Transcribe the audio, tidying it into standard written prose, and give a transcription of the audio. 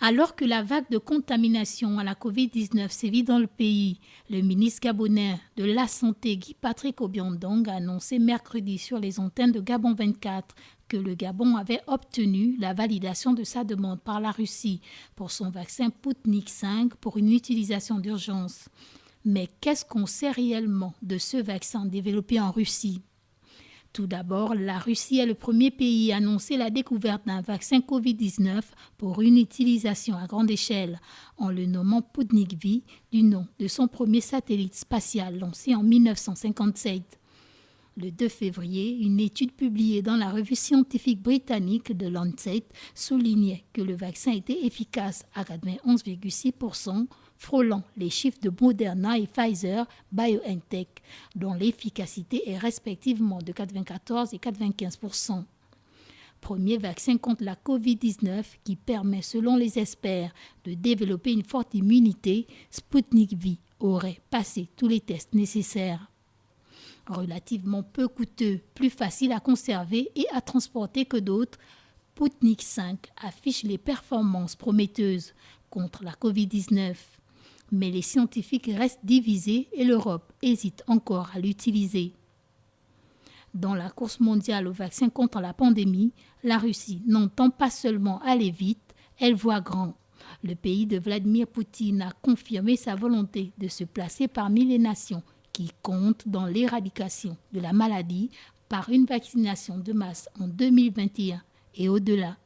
Alors que la vague de contamination à la COVID-19 sévit dans le pays, le ministre gabonais de la Santé, Guy-Patrick Obiandong, a annoncé mercredi sur les antennes de Gabon 24 que le Gabon avait obtenu la validation de sa demande par la Russie pour son vaccin Sputnik V pour une utilisation d'urgence. Mais qu'est-ce qu'on sait réellement de ce vaccin développé en Russie ? Tout d'abord, la Russie est le premier pays à annoncer la découverte d'un vaccin Covid-19 pour une utilisation à grande échelle, en le nommant Sputnik V, du nom de son premier satellite spatial lancé en 1957. Le 2 février, une étude publiée dans la revue scientifique britannique The Lancet soulignait que le vaccin était efficace à 91,6%, frôlant les chiffres de Moderna et Pfizer BioNTech, dont l'efficacité est respectivement de 94 et 95%. Premier vaccin contre la COVID-19 qui permet, selon les experts, de développer une forte immunité, Sputnik V aurait passé tous les tests nécessaires. Relativement peu coûteux, plus facile à conserver et à transporter que d'autres, Sputnik V affiche les performances prometteuses contre la COVID-19. Mais les scientifiques restent divisés et l'Europe hésite encore à l'utiliser. Dans la course mondiale au vaccin contre la pandémie, la Russie n'entend pas seulement aller vite, elle voit grand. Le pays de Vladimir Poutine a confirmé sa volonté de se placer parmi les nations qui comptent dans l'éradication de la maladie par une vaccination de masse en 2021 et au-delà.